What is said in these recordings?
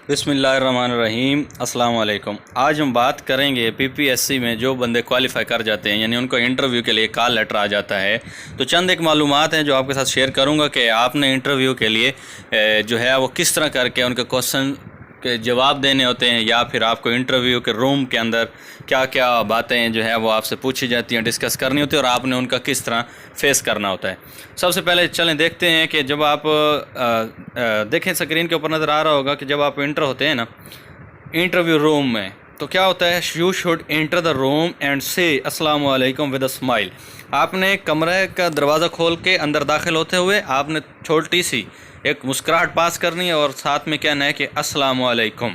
बिस्मिल्लाहिर्रहमानिर्रहीम अस्सलाम वालेकुम। आज हम बात करेंगे पीपीएससी में जो बंदे क्वालिफाई कर जाते हैं, यानी उनको इंटरव्यू के लिए कॉल लेटर आ जाता है, तो चंद एक मालूमात हैं जो आपके साथ शेयर करूंगा कि आपने इंटरव्यू के लिए जो है वो किस तरह करके उनके क्वेश्चन के जवाब देने होते हैं, या फिर आपको इंटरव्यू के रूम के अंदर क्या क्या बातें जो है वो आपसे पूछी जाती हैं, डिस्कस करनी होती है और आपने उनका किस तरह फेस करना होता है। सबसे पहले चलें देखते हैं कि जब आप देखें स्क्रीन के ऊपर नज़र आ रहा होगा कि जब आप इंटर होते हैं ना इंटरव्यू रूम में, तो क्या होता है, you should enter the room and से अस्सलाम वालेकुम विद अ स्माइल। आपने कमरे का दरवाज़ा खोल के अंदर दाखिल होते हुए आपने छोटी सी एक मुस्कुराहट पास करनी है और साथ में कहना है कि अस्सलाम वालेकुम।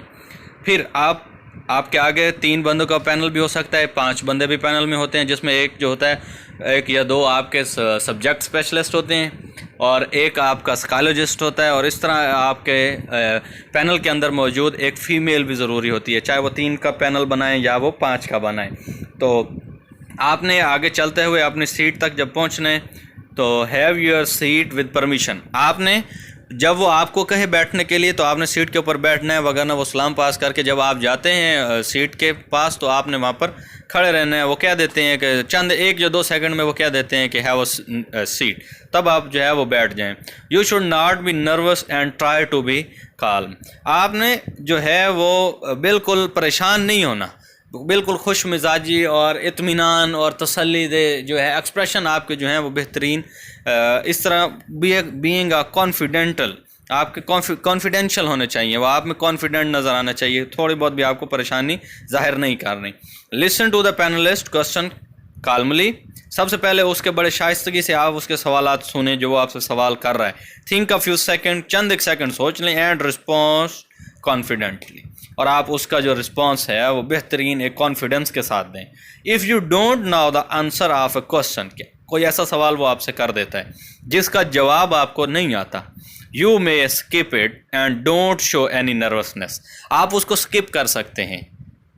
फिर आपके आगे 3 बंदों का पैनल भी हो सकता है, 5 बंदे भी पैनल में होते हैं, जिसमें एक जो होता है, 1 या 2 आपके सब्जेक्ट स्पेशलिस्ट होते हैं और एक आपका साइकोलॉजिस्ट होता है, और इस तरह आपके पैनल के अंदर मौजूद एक फ़ीमेल भी ज़रूरी होती है, चाहे वो 3 का पैनल बनाएं या वो 5 का बनाएं। तो आपने आगे चलते हुए अपनी सीट तक जब पहुंचने, तो have your seat with permission. आपने जब वो आपको कहे बैठने के लिए तो आपने सीट के ऊपर बैठना है, वगरना वो सलाम पास करके जब आप जाते हैं सीट के पास तो आपने वहाँ पर खड़े रहना है। वो क्या देते हैं कि चंद 1 या 2 सेकंड में वो क्या देते हैं कि हैव अ सीट, तब आप जो है वो बैठ जाएं। You should not be nervous and try to be calm. आपने जो है वो बिल्कुल परेशान नहीं होना, बिल्कुल खुश मिजाजी और इत्मीनान और तसल्ली दे जो है एक्सप्रेशन आपके जो हैं वो बेहतरीन, इस तरह बीइंग अ कॉन्फिडेंटल, आपके कॉन्फिडेंशियल होने चाहिए, वो आप में कॉन्फिडेंट नज़र आना चाहिए, थोड़ी बहुत भी आपको परेशानी जाहिर नहीं करनी। Listen to the panelist question calmly. सबसे पहले उसके बड़े शाइस्तगी से आप उसके सवालात सुने जो वो आपसे सवाल कर रहा है। थिंक अ फ्यू सेकंड, चंद एक सेकंड सोच लें, एंड रिस्पॉन्स कॉन्फिडेंटली, और आप उसका जो रिस्पॉन्स है वो बेहतरीन एक कॉन्फिडेंस के साथ दें। If you don't know the answer of a question, के कोई ऐसा सवाल वो आपसे कर देता है जिसका जवाब आपको नहीं आता, you may skip it and don't show any nervousness. आप उसको स्किप कर सकते हैं,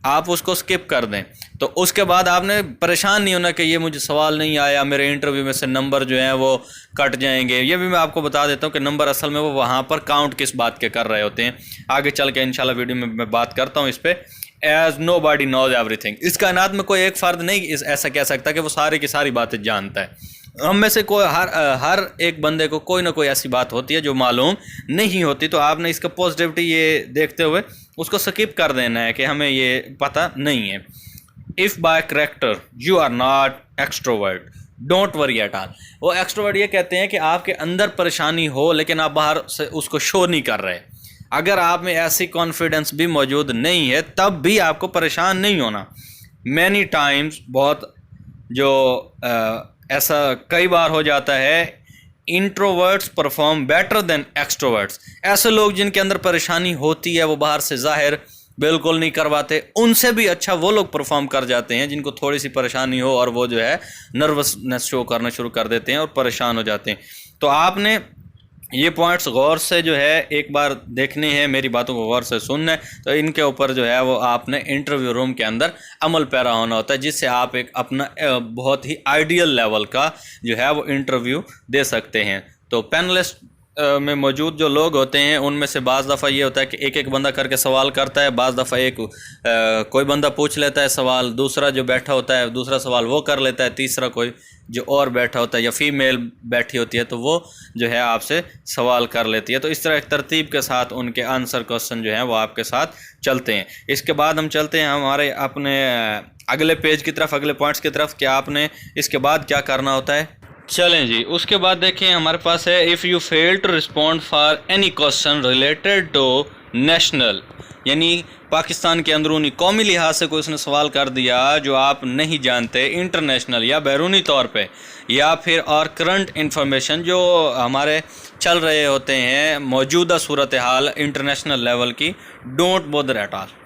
आप उसको स्किप कर दें। तो उसके बाद आपने परेशान नहीं होना कि ये मुझे सवाल नहीं आया, मेरे इंटरव्यू में से नंबर जो हैं वो कट जाएंगे। ये भी मैं आपको बता देता हूँ कि नंबर असल में वो वहाँ पर काउंट किस बात के कर रहे होते हैं, आगे चल के इंशाल्लाह वीडियो में मैं बात करता हूँ इस पर। As nobody knows everything. इस कायनात में कोई एक फ़र्द नहीं ऐसा कह सकता कि वो सारी की सारी बातें जानता है। हम में से कोई हर एक बंदे को कोई ना कोई ऐसी बात होती है जो मालूम नहीं होती, तो आपने इसका पॉजिटिविटी ये देखते हुए उसको स्किप कर देना है कि हमें ये पता नहीं है। If by character you are not extrovert don't worry at all. वो एक्सट्रोवर्ट ये कहते हैं कि आपके अंदर परेशानी हो लेकिन आप बाहर से उसको शो नहीं कर रहे। अगर आप में ऐसी कॉन्फिडेंस भी मौजूद नहीं है तब भी आपको परेशान नहीं होना। मैनी टाइम्स, बहुत जो ऐसा कई बार हो जाता है, introverts perform better than extroverts. ऐसे लोग जिनके अंदर परेशानी होती है वो बाहर से जाहिर बिल्कुल नहीं करवाते, उनसे भी अच्छा वो लोग परफॉर्म कर जाते हैं जिनको थोड़ी सी परेशानी हो और वो जो है नर्वसनेस शो करना शुरू कर देते हैं और परेशान हो जाते हैं। तो आपने ये पॉइंट्स गौर से जो है एक बार देखने हैं, मेरी बातों को गौर से सुनना है, तो इनके ऊपर जो है वो आपने इंटरव्यू रूम के अंदर अमल पैरा होना होता है, जिससे आप एक अपना बहुत ही आइडियल लेवल का जो है वो इंटरव्यू दे सकते हैं। तो पैनलिस्ट में मौजूद जो लोग होते हैं उनमें से बाज़ दफ़ा ये होता है कि एक बंदा करके सवाल करता है, बाज़ दफ़ा कोई बंदा पूछ लेता है सवाल, दूसरा जो बैठा होता है दूसरा सवाल वो कर लेता है, तीसरा कोई जो और बैठा होता है या फीमेल बैठी होती है तो वो जो है आपसे सवाल कर लेती है। तो इस तरह एक तरतीब के साथ उनके आंसर क्वेश्चन जो हैं वो आपके साथ चलते हैं। इसके बाद हम चलते हैं हमारे अपने अगले पेज की तरफ, अगले पॉइंट्स की तरफ कि आपने इसके बाद क्या करना होता है। चलें जी, उसके बाद देखें हमारे पास है, if you fail to respond for any question related to national, यानी पाकिस्तान के अंदरूनी कौमी लिहाज से कोई उसने सवाल कर दिया जो आप नहीं जानते, इंटरनेशनल या बैरूनी तौर पे, या फिर और करंट इन्फॉर्मेशन जो हमारे चल रहे होते हैं मौजूदा सूरत हाल इंटरनेशनल लेवल की, डोंट बॉदर एट ऑल।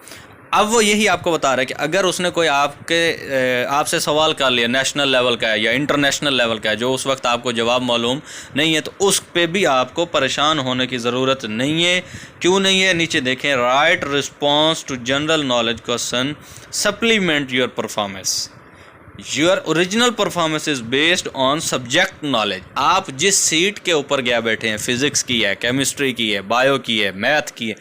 अब वो यही आपको बता रहा है कि अगर उसने कोई आपसे सवाल कर लिया नेशनल लेवल का है या इंटरनेशनल लेवल का है जो उस वक्त आपको जवाब मालूम नहीं है, तो उस पे भी आपको परेशान होने की ज़रूरत नहीं है। क्यों नहीं है, नीचे देखें, write response to general knowledge question supplement your performance. Your original performance is based on subject knowledge. आप जिस सीट के ऊपर गया बैठे हैं, फिजिक्स की है, केमिस्ट्री की है, बायो की है, मैथ की है,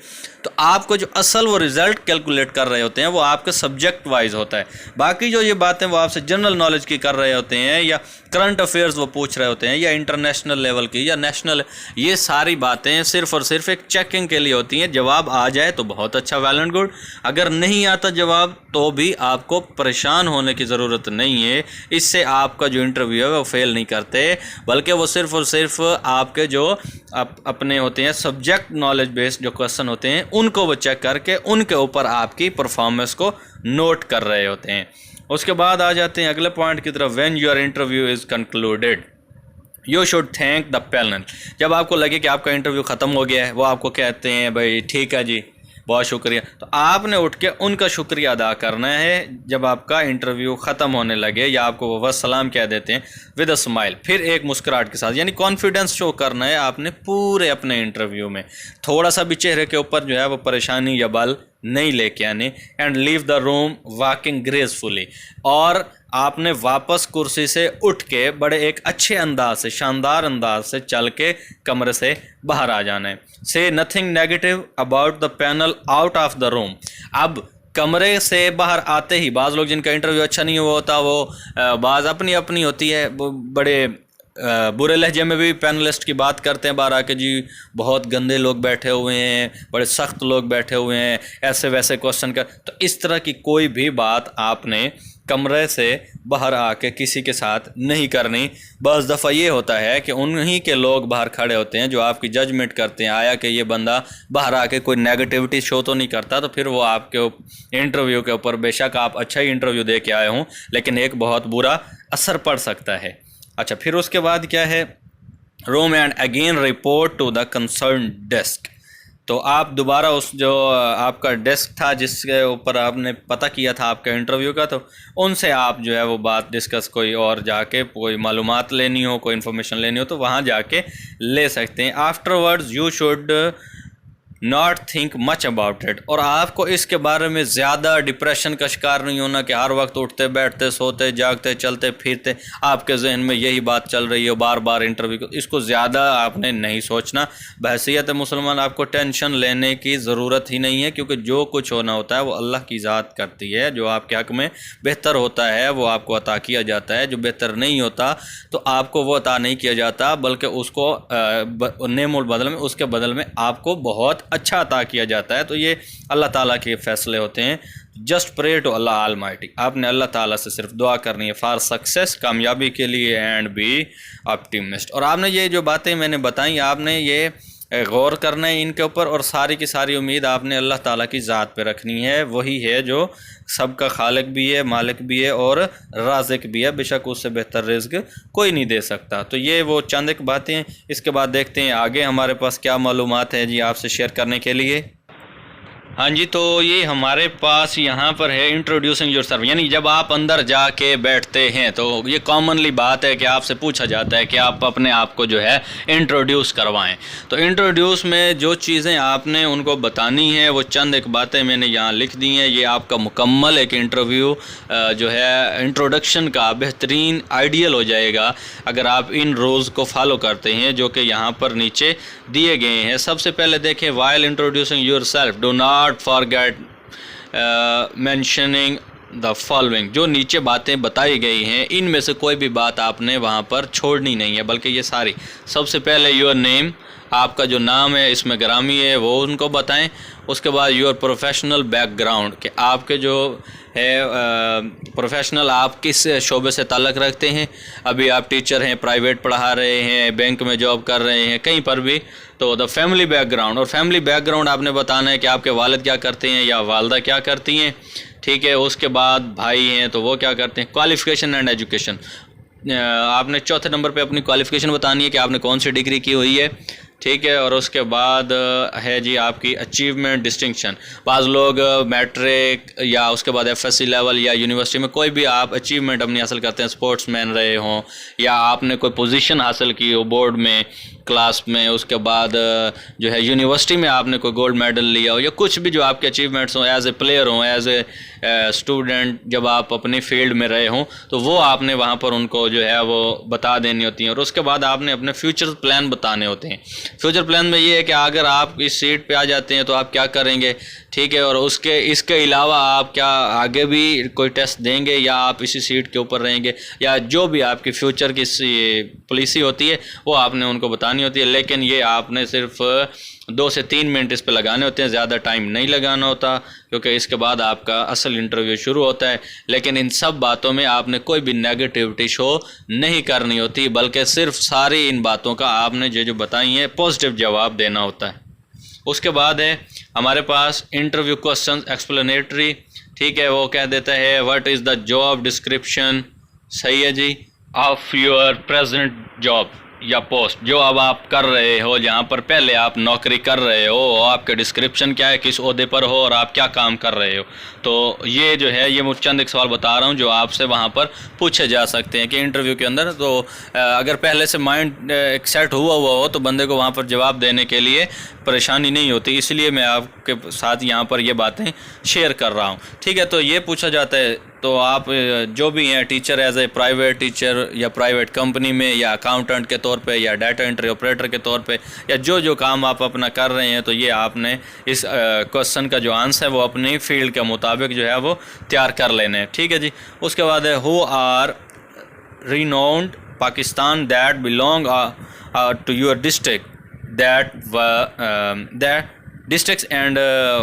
तो आपको जो असल वो रिजल्ट कैलकुलेट कर रहे होते हैं वो आपके सब्जेक्ट वाइज होता है। बाकी जो ये बातें वो आपसे जनरल नॉलेज की कर रहे होते हैं या करंट अफेयर्स वो पूछ रहे होते हैं या इंटरनेशनल लेवल की या नेशनल, ये सारी बातें सिर्फ और सिर्फ एक चेकिंग के लिए होती हैं। जवाब आ जाए तो बहुत अच्छा, वेल एंड गुड। अगर नहीं आता जवाब तो भी आपको परेशान होने की ज़रूरत नहीं है। इससे आपका जो इंटरव्यू है वो फेल नहीं करते, बल्कि वो सिर्फ और सिर्फ आपके जो अपने होते हैं सब्जेक्ट नॉलेज बेस्ड जो क्वेश्चन होते हैं उनको वो चेक करके उनके ऊपर आपकी परफॉर्मेंस को नोट कर रहे होते हैं। उसके बाद आ जाते हैं अगले पॉइंट की तरफ। When your interview is concluded you should thank the panel. जब आपको लगे कि आपका इंटरव्यू ख़त्म हो गया है, वो आपको कहते हैं भाई ठीक है जी बहुत शुक्रिया, तो आपने उठ के उनका शुक्रिया अदा करना है जब आपका इंटरव्यू ख़त्म होने लगे, या आपको वो सलाम कह देते हैं विद अ स्माइल, फिर एक मुस्कुराहट के साथ, यानी कॉन्फिडेंस शो करना है आपने पूरे अपने इंटरव्यू में। थोड़ा सा भी चेहरे के ऊपर जो है वो परेशानी या बल नहीं लेके आने। And leave the room walking gracefully, और आपने वापस कुर्सी से उठ के बड़े एक अच्छे अंदाज से, शानदार अंदाज से चल के कमरे से बाहर आ जाना है। से nothing negative about the panel out of the room. अब कमरे से बाहर आते ही बाज़ लोग जिनका इंटरव्यू अच्छा नहीं हुआ होता वो बाज़ अपनी अपनी होती है, बड़े बुरे लहजे में भी पैनलिस्ट की बात करते हैं बाहर आके, जी बहुत गंदे लोग बैठे हुए हैं, बड़े सख्त लोग बैठे हुए हैं, ऐसे वैसे क्वेश्चन कर। तो इस तरह की कोई भी बात आपने कमरे से बाहर आके किसी के साथ नहीं करनी। बस दफ़ा ये होता है कि उन्हीं के लोग बाहर खड़े होते हैं जो आपकी जजमेंट करते हैं, आया कि ये बंदा बाहर आके कोई नेगेटिविटी शो तो नहीं करता, तो फिर वो आपके इंटरव्यू के ऊपर बेशक आप अच्छा ही इंटरव्यू दे के आए हों लेकिन एक बहुत बुरा असर पड़ सकता है। अच्छा, फिर उसके बाद क्या है, room and again report to the concern desk. तो आप दोबारा उस जो आपका डेस्क था जिसके ऊपर आपने पता किया था आपका इंटरव्यू का, तो उनसे आप जो है वो बात डिस्कस, कोई और जाके कोई मालूमात लेनी हो, कोई इन्फॉर्मेशन लेनी हो तो वहाँ जाके ले सकते हैं। Afterwards you should not think much about it, और आपको इसके बारे में ज़्यादा डिप्रेशन का शिकार नहीं होना कि हर वक्त उठते बैठते सोते जागते चलते फिरते आपके जहन में यही बात चल रही है बार बार इंटरव्यू को। इसको ज़्यादा आपने नहीं सोचना। बहैसियत मुसलमान आपको टेंशन लेने की ज़रूरत ही नहीं है, क्योंकि जो कुछ होना होता है वो अल्लाह की ज़ात करती है। जो आपके हक़ में बेहतर होता है वो आपको अता किया जाता है, जो बेहतर नहीं होता तो आपको वो अता नहीं किया जाता, बल्कि उसको नेमुल बदल में, उसके बदल में आपको बहुत अच्छा अता किया जाता है। तो ये अल्लाह ताला के फैसले होते हैं। Just pray to Allah almighty. आपने अल्लाह ताला से सिर्फ दुआ करनी है फॉर सक्सेस, कामयाबी के लिए, एंड बी ऑप्टिमिस्ट। और आपने ये जो बातें मैंने बताई आपने ये गौर करना है इनके ऊपर, और सारी की सारी उम्मीद आपने अल्लाह ताला की ज़ात पे रखनी है। वही है जो सबका खालिक भी है, मालिक भी है और राज़िक भी है। बेशक उससे बेहतर रिज़्क़ कोई नहीं दे सकता। तो ये वो चंद एक बातें। इसके बाद देखते हैं आगे हमारे पास क्या मालूमात है जी आपसे शेयर करने के लिए। हाँ जी, तो ये हमारे पास यहाँ पर है इंट्रोड्यूसिंग योरसेल्फ, यानी जब आप अंदर जाके बैठते हैं तो ये कॉमनली बात है कि आपसे पूछा जाता है कि आप अपने आप को जो है इंट्रोड्यूस करवाएं। तो इंट्रोड्यूस में जो चीज़ें आपने उनको बतानी है वो चंद एक बातें मैंने यहाँ लिख दी हैं। ये आपका मुकम्मल एक इंटरव्यू जो है इंट्रोडक्शन का बेहतरीन आइडियल हो जाएगा अगर आप इन रूल्स को फॉलो करते हैं जो कि यहाँ पर नीचे दिए गए हैं। सबसे पहले देखें, while introducing yourself do not forget mentioning the following। जो नीचे बातें बताई गई हैं इनमें से कोई भी बात आपने वहाँ पर छोड़नी नहीं है, बल्कि ये सारी। सबसे पहले योर नेम, आपका जो नाम है इसमें ग्रामी है वो उनको बताएं। उसके बाद योर प्रोफेशनल बैकग्राउंड, कि आपके जो है प्रोफेशनल आप किस शोबे से ताल्लुक़ रखते हैं। अभी आप टीचर हैं, प्राइवेट पढ़ा रहे हैं, बैंक में जॉब कर रहे हैं, कहीं पर भी। तो द फैमिली बैकग्राउंड, और फैमिली बैकग्राउंड आपने बताना है कि आपके वालिद क्या करते हैं या वालदा क्या करती हैं, ठीक है। उसके बाद भाई हैं तो वो क्या करते हैं। क्वालिफ़िकेशन एंड एजुकेशन, आपने चौथे नंबर पे अपनी क्वालिफ़िकेशन बतानी है कि आपने कौन सी डिग्री की हुई है, ठीक है। और उसके बाद है जी आपकी अचीवमेंट डिस्टिंक्शन। बाज़ लोग मैट्रिक या उसके बाद एफएससी लेवल या यूनिवर्सिटी में कोई भी आप अचीवमेंट अपनी हासिल करते हैं, स्पोर्ट्समैन रहे हों या आपने कोई पोजीशन हासिल की हो बोर्ड में, क्लास में, उसके बाद जो है यूनिवर्सिटी में आपने कोई गोल्ड मेडल लिया हो, या कुछ भी जो आपके अचीवमेंट्स हों, एज ए प्लेयर हों, एज ए स्टूडेंट जब आप अपनी फील्ड में रहे हों, तो वो आपने वहाँ पर उनको जो है वो बता देनी होती है। और उसके बाद आपने अपने फ्यूचर प्लान बताने होते हैं। फ्यूचर प्लान में ये है कि अगर आप इस सीट पे आ जाते हैं तो आप क्या करेंगे, ठीक है, और इसके अलावा आप क्या आगे भी कोई टेस्ट देंगे, या आप इसी सीट के ऊपर रहेंगे, या जो भी आपकी फ्यूचर की पॉलिसी होती है वो आपने उनको बतानी होती है। लेकिन ये आपने सिर्फ 2 से 3 मिनट इस पे लगाने होते हैं, ज़्यादा टाइम नहीं लगाना होता, क्योंकि इसके बाद आपका असल इंटरव्यू शुरू होता है। लेकिन इन सब बातों में आपने कोई भी नेगेटिविटी शो नहीं करनी होती, बल्कि सिर्फ सारी इन बातों का आपने जो बताई हैं पॉजिटिव जवाब देना होता है। उसके बाद है हमारे पास इंटरव्यू क्वेश्चन एक्सप्लेनेटरी, ठीक है, वो कह देता है what is the job description, सही है जी, ऑफ योर प्रेजेंट जॉब या पोस्ट, जो अब आप कर रहे हो, जहाँ पर पहले आप नौकरी कर रहे हो, आपके डिस्क्रिप्शन क्या है, किस ओहदे पर हो और आप क्या काम कर रहे हो। तो ये जो है, ये मैं चंद एक सवाल बता रहा हूँ जो आपसे वहाँ पर पूछे जा सकते हैं कि इंटरव्यू के अंदर। तो अगर पहले से माइंड एक सेट हुआ हो तो बंदे को वहाँ पर जवाब देने के लिए परेशानी नहीं होती, इसलिए मैं आपके साथ यहाँ पर ये बातें शेयर कर रहा हूँ, ठीक है। तो ये पूछा जाता है, तो आप जो भी हैं teacher, as a private teacher या प्राइवेट कंपनी में, या अकाउंटेंट के तौर पे, या डाटा एंट्री ऑपरेटर के तौर पे, या जो काम आप अपना कर रहे हैं, तो ये आपने इस क्वेश्चन का जो आंसर है वो अपनी फील्ड के मुताबिक जो है वो तैयार कर लेने हैं, ठीक है जी। उसके बाद है who are renowned Pakistan that belong to your district that districts and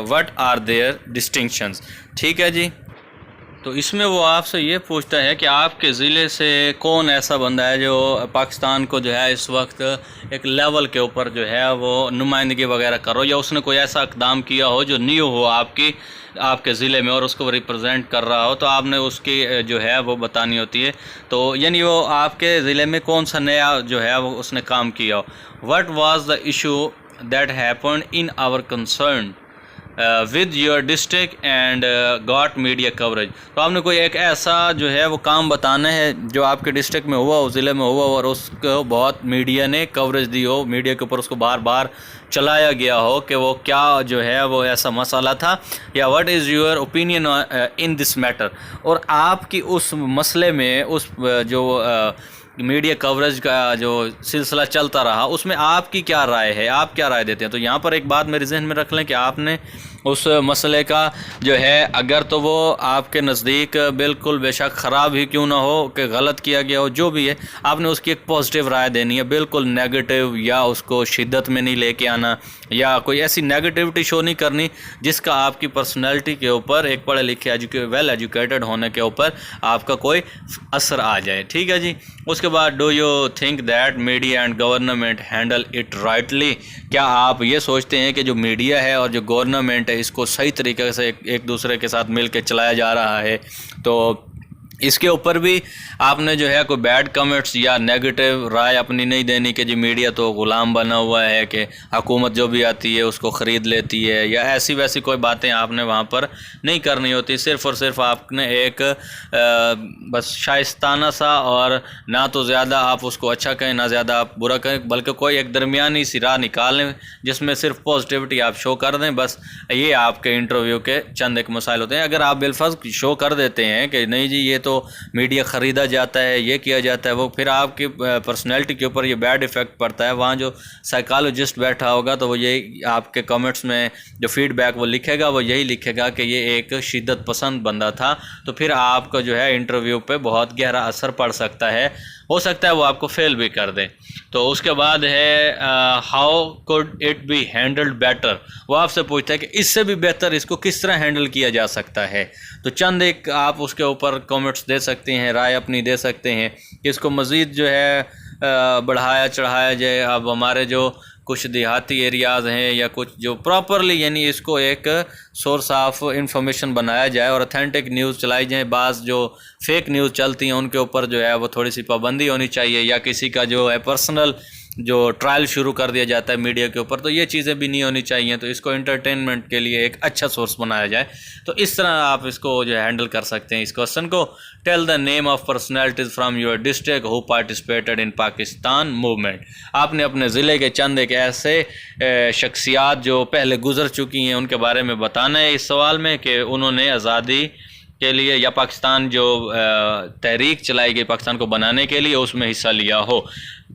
what are their distinctions, ठीक है जी। तो इसमें वो आपसे ये पूछता है कि आपके ज़िले से कौन ऐसा बंदा है जो पाकिस्तान को जो है इस वक्त एक लेवल के ऊपर जो है वो नुमाइंदगी वगैरह करो, या उसने कोई ऐसा इक़दाम किया हो जो न्यू हो आपके ज़िले में और उसको रिप्रेजेंट कर रहा हो, तो आपने उसकी जो है वो बतानी होती है। तो यानी वो आपके ज़िले में कौन सा नया जो है वो उसने काम किया हो। What was the issue that happened in our concern with your district and got media coverage. तो आपने कोई एक ऐसा जो है वो काम बताना है जो आपके डिस्ट्रिक्ट में हुआ हो, ज़िले में हुआ हो, और उसको बहुत मीडिया ने कवरेज दी हो, मीडिया के ऊपर उसको बार बार चलाया गया हो कि वो क्या जो है वो ऐसा मसला था, या what is your opinion in this matter. और आपकी उस मसले में उस जो मीडिया कवरेज का जो सिलसिला चलता रहा उसमें आपकी क्या राय है, आप क्या राय देते हैं। तो यहाँ पर एक बात मेरे जहन में रख लें कि आपने उस मसले का जो है, अगर तो वो आपके नज़दीक बिल्कुल बेशक ख़राब ही क्यों ना हो कि गलत किया गया हो, जो भी है, आपने उसकी एक पॉजिटिव राय देनी है, बिल्कुल नेगेटिव या उसको शिद्दत में नहीं लेके आना, या कोई ऐसी नेगेटिविटी शो नहीं करनी जिसका आपकी पर्सनैलिटी के ऊपर, एक पढ़े लिखे वेल एजुकेटेड होने के ऊपर आपका कोई असर आ जाए, ठीक है जी। उसके बाद do you think that media and government handle it rightly, क्या आप ये सोचते हैं कि जो मीडिया है और जो गवर्नमेंट है इसको सही तरीके से एक दूसरे के साथ मिल के चलाया जा रहा है। तो इसके ऊपर भी आपने जो है कोई बैड कमेंट्स या नेगेटिव राय अपनी नहीं देनी कि जी मीडिया तो ग़ुलाम बना हुआ है, कि हुकूमत जो भी आती है उसको ख़रीद लेती है, या ऐसी वैसी कोई बातें आपने वहाँ पर नहीं करनी होती। सिर्फ़ और सिर्फ आपने एक बस शाइस्ताना सा, और ना तो ज़्यादा आप उसको अच्छा कहें ना ज़्यादा आप बुरा कहें, बल्कि कोई एक दरमियानी सी राह निकालें जिसमें सिर्फ पॉजिटिविटी आप शो कर दें। बस ये आपके इंटरव्यू के चंद एक मसाइल होते हैं। अगर आप बिलफर्ज शो कर देते हैं कि नहीं जी ये तो मीडिया ख़रीदा जाता है, ये किया जाता है, वो फिर आपकी पर्सनैलिटी के ऊपर ये बैड इफ़ेक्ट पड़ता है। वहाँ जो साइकोलॉजिस्ट बैठा होगा तो वो यही आपके कमेंट्स में जो फीडबैक वो लिखेगा, वो यही लिखेगा कि ये एक शिद्दत पसंद बंदा था। तो फिर आपका जो है इंटरव्यू पे बहुत गहरा असर पड़ सकता है, हो सकता है वो आपको फेल भी कर दे। तो उसके बाद है how could it be handled better, वो आपसे पूछता है कि इससे भी बेहतर इसको किस तरह हैंडल किया जा सकता है। तो चंद एक आप उसके ऊपर कमेंट्स दे सकते हैं, राय अपनी दे सकते हैं कि इसको मज़ीद जो है बढ़ाया चढ़ाया जाए। अब हमारे जो कुछ देहाती एरियाज़ हैं या कुछ जो प्रॉपरली यानी इसको एक सोर्स ऑफ इंफॉर्मेशन बनाया जाए और ऑथेंटिक न्यूज़ चलाई जाए। बाज़ जो फेक न्यूज़ चलती हैं उनके ऊपर जो है वो थोड़ी सी पाबंदी होनी चाहिए, या किसी का जो है पर्सनल जो ट्रायल शुरू कर दिया जाता है मीडिया के ऊपर, तो ये चीज़ें भी नहीं होनी चाहिए। तो इसको एंटरटेनमेंट के लिए एक अच्छा सोर्स बनाया जाए। तो इस तरह आप इसको जो है हैंडल कर सकते हैं इस क्वेश्चन को। Tell the name of personalities from your district who participated in Pakistan movement. आपने अपने ज़िले के चंद एक ऐसे शख्सियात जो पहले गुजर चुकी हैं उनके बारे में बताना है इस सवाल में कि उन्होंने आज़ादी के लिए या पाकिस्तान जो तहरीक चलाई गई पाकिस्तान को बनाने के लिए उसमें हिस्सा लिया हो।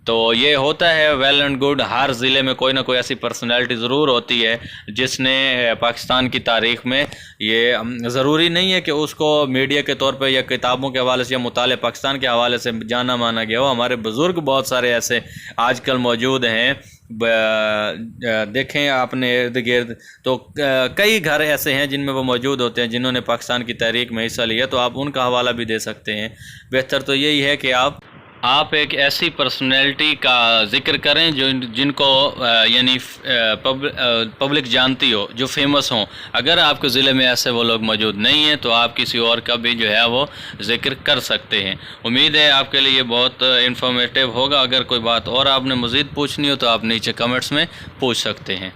तो ये होता है वेल एंड गुड। हर ज़िले में कोई ना कोई ऐसी पर्सनैलिटी ज़रूर होती है जिसने पाकिस्तान की तारीख़ में, ये ज़रूरी नहीं है कि उसको मीडिया के तौर पे या किताबों के हवाले से या मुताले पाकिस्तान के हवाले से जाना माना गया हो। हमारे बुज़ुर्ग बहुत सारे ऐसे आजकल मौजूद हैं, देखें आपने इर्द गिर्द तो कई घर ऐसे हैं जिनमें वो मौजूद होते हैं जिन्होंने पाकिस्तान की तहरीक में हिस्सा लिया, तो आप उनका हवाला भी दे सकते हैं। बेहतर तो यही है कि आप एक ऐसी पर्सनैलिटी का जिक्र करें जो जिनको यानी पब्लिक जानती हो, जो फेमस हों। अगर आपके ज़िले में ऐसे वो लोग मौजूद नहीं हैं तो आप किसी और का भी जो है वो जिक्र कर सकते हैं। उम्मीद है आपके लिए बहुत इंफॉर्मेटिव होगा। अगर कोई बात और आपने मज़ीद पूछनी हो तो आप नीचे कमेंट्स में पूछ सकते हैं।